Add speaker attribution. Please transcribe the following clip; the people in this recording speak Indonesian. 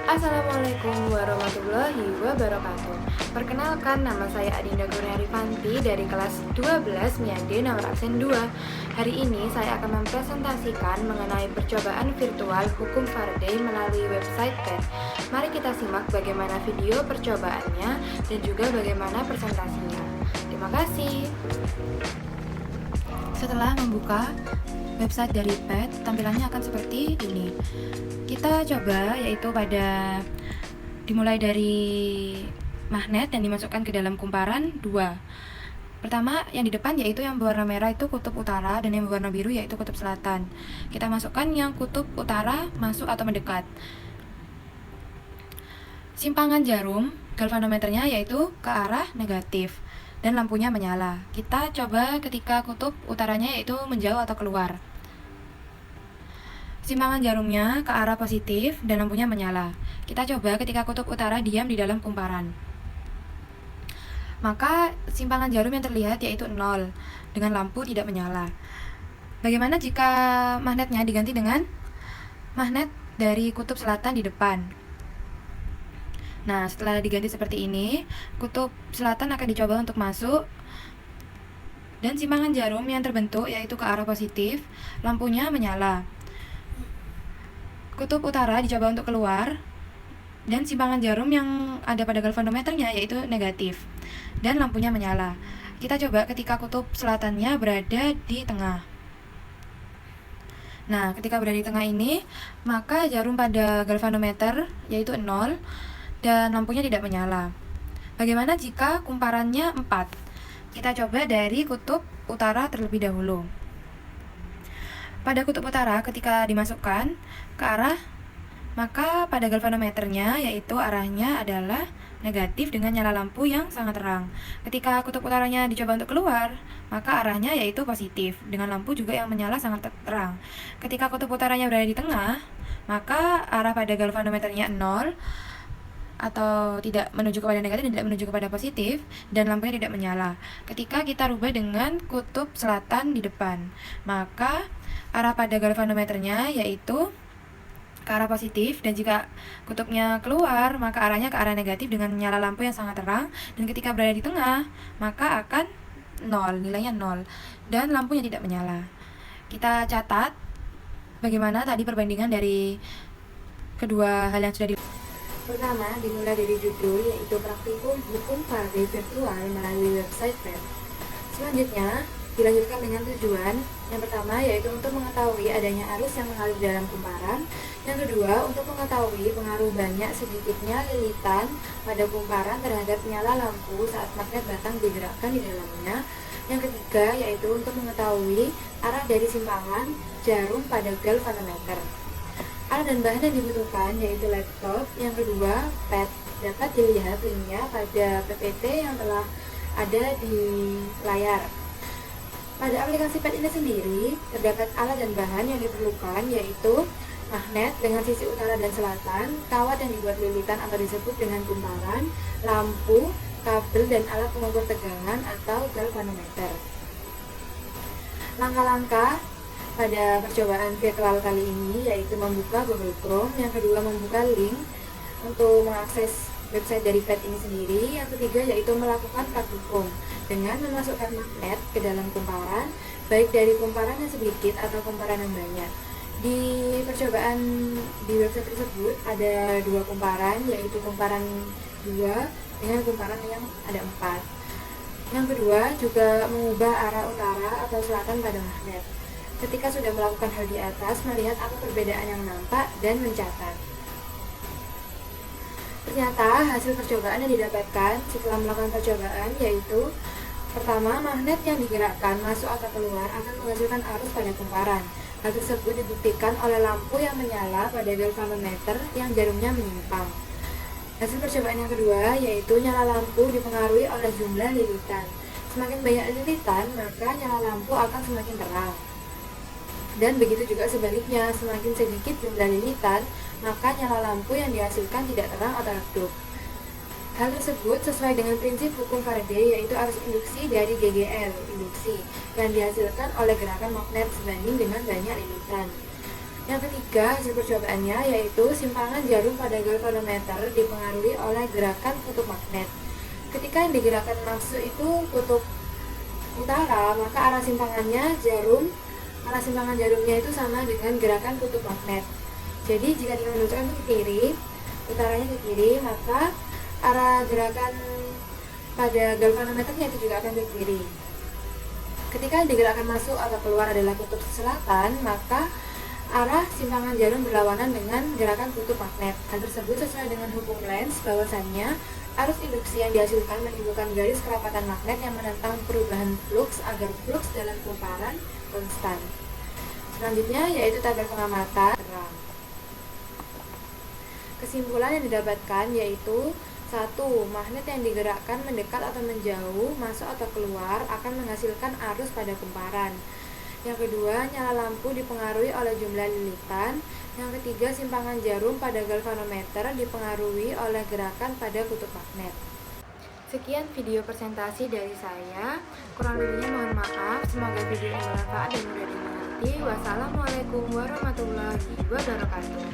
Speaker 1: Assalamualaikum warahmatullahi wabarakatuh. Perkenalkan, nama saya Adinda Kurniari Fanti dari kelas 12 MIAD nomor absen 2. Hari ini saya akan mempresentasikan mengenai percobaan virtual hukum Faraday melalui website PET. Mari kita simak bagaimana video percobaannya dan juga bagaimana presentasinya. Terima kasih. Setelah membuka website dari PET, tampilannya akan seperti ini. Kita coba yaitu dimulai dari magnet dan dimasukkan ke dalam kumparan 2. Pertama, yang di depan yaitu yang berwarna merah itu kutub utara dan yang berwarna biru yaitu kutub selatan. Kita masukkan yang kutub utara masuk atau mendekat. Simpangan jarum galvanometernya yaitu ke arah negatif dan lampunya menyala. Kita coba ketika kutub utaranya yaitu menjauh atau keluar. Simpangan jarumnya ke arah positif dan lampunya menyala. Kita coba ketika kutub utara diam di dalam kumparan. Maka simpangan jarum yang terlihat yaitu 0 dengan lampu tidak menyala. Bagaimana jika magnetnya diganti dengan magnet dari kutub selatan di depan? Nah, setelah diganti seperti ini, kutub selatan akan dicoba untuk masuk dan simpangan jarum yang terbentuk yaitu ke arah positif, lampunya menyala. Kutub utara dicoba untuk keluar dan simpangan jarum yang ada pada galvanometernya yaitu negatif dan lampunya menyala. Kita coba ketika kutub selatannya berada di tengah. Nah, ketika berada di tengah ini, maka jarum pada galvanometer yaitu 0 dan lampunya tidak menyala. Bagaimana jika kumparannya 4? Kita coba dari kutub utara terlebih dahulu. Pada kutub utara ketika dimasukkan ke arah, maka pada galvanometernya yaitu arahnya adalah negatif dengan nyala lampu yang sangat terang. Ketika kutub utaranya dicoba untuk keluar, maka arahnya yaitu positif dengan lampu juga yang menyala sangat terang. Ketika kutub utaranya berada di tengah, maka arah pada galvanometernya 0 atau tidak menuju kepada negatif dan tidak menuju kepada positif dan lampunya tidak menyala. Ketika kita rubah dengan kutub selatan di depan, maka arah pada galvanometernya yaitu ke arah positif dan jika kutubnya keluar maka arahnya ke arah negatif dengan nyala lampu yang sangat terang, dan ketika berada di tengah maka akan 0, nilainya 0 dan lampunya tidak menyala. Kita catat bagaimana tadi perbandingan dari kedua hal yang sudah Pertama, dimulai dari judul yaitu praktikum hukum Faraday virtual melalui website PET. Selanjutnya, dilanjutkan dengan tujuan. Yang pertama yaitu untuk mengetahui adanya arus yang mengalir dalam kumparan. Yang kedua, untuk mengetahui pengaruh banyak sedikitnya lilitan pada kumparan terhadap nyala lampu saat magnet batang digerakkan di dalamnya. Yang ketiga yaitu untuk mengetahui arah dari simpangan jarum pada galvanometer. Alat dan bahan yang dibutuhkan yaitu laptop. Yang kedua, PET. Dapat dilihat linknya pada PPT yang telah ada di layar. Pada aplikasi PET ini sendiri, terdapat alat dan bahan yang diperlukan yaitu magnet dengan sisi utara dan selatan, kawat yang dibuat lilitan atau disebut dengan kumparan, lampu, kabel, dan alat pengukur tegangan atau galvanometer. Langkah-langkah pada percobaan virtual kali ini yaitu membuka Google Chrome, yang kedua membuka link untuk mengakses website dari PET ini sendiri, yang ketiga yaitu melakukan praktikum dengan memasukkan magnet ke dalam kumparan, baik dari kumparan yang sedikit atau kumparan yang banyak. Di percobaan di website tersebut ada 2 kumparan, yaitu kumparan 2 dengan kumparan yang ada 4. Yang kedua juga mengubah arah utara atau selatan pada magnet. Ketika sudah melakukan hal di atas, melihat apa perbedaan yang nampak dan mencatat. Ternyata hasil percobaan yang didapatkan setelah melakukan percobaan yaitu pertama, magnet yang digerakkan masuk atau keluar akan menghasilkan arus pada kumparan. Hal tersebut dibuktikan oleh lampu yang menyala pada galvanometer yang jarumnya menyimpang. Hasil percobaan yang kedua yaitu nyala lampu dipengaruhi oleh jumlah lilitan. Semakin banyak lilitan, maka nyala lampu akan semakin terang. Dan begitu juga sebaliknya, semakin sedikit jumlah lilitan, maka nyala lampu yang dihasilkan tidak terang atau redup. Hal tersebut sesuai dengan prinsip hukum Faraday, yaitu arus induksi dari GGL, induksi, yang dihasilkan oleh gerakan magnet sebanding dengan banyak lilitan. Yang ketiga hasil percobaannya yaitu simpangan jarum pada galvanometer dipengaruhi oleh gerakan kutub magnet. Ketika yang digerakkan masuk itu kutub utara, maka arah simpangan jarumnya itu sama dengan gerakan kutub magnet. Jadi jika dimenunjukkan ke kiri, utaranya ke kiri, maka arah gerakan pada galvanometernya itu juga akan ke kiri. Ketika digerakkan masuk atau keluar adalah kutub selatan, maka arah simpangan jarum berlawanan dengan gerakan kutub magnet. Hal tersebut sesuai dengan hukum Lenz, bahwasannya arus induksi yang dihasilkan menimbulkan garis kerapatan magnet yang menentang perubahan flux agar flux dalam kumparan konstan. Selanjutnya yaitu tabel pengamatan terang. Kesimpulan yang didapatkan yaitu 1. Magnet yang digerakkan mendekat atau menjauh, masuk atau keluar akan menghasilkan arus pada kumparan. Yang kedua, nyala lampu dipengaruhi oleh jumlah lilitan. Yang ketiga, simpangan jarum pada galvanometer dipengaruhi oleh gerakan pada kutub magnet. Sekian video presentasi dari saya. Kurang lebihnya mohon maaf. Semoga video ini bermanfaat dan mudah dimengerti. Wassalamualaikum warahmatullahi wabarakatuh.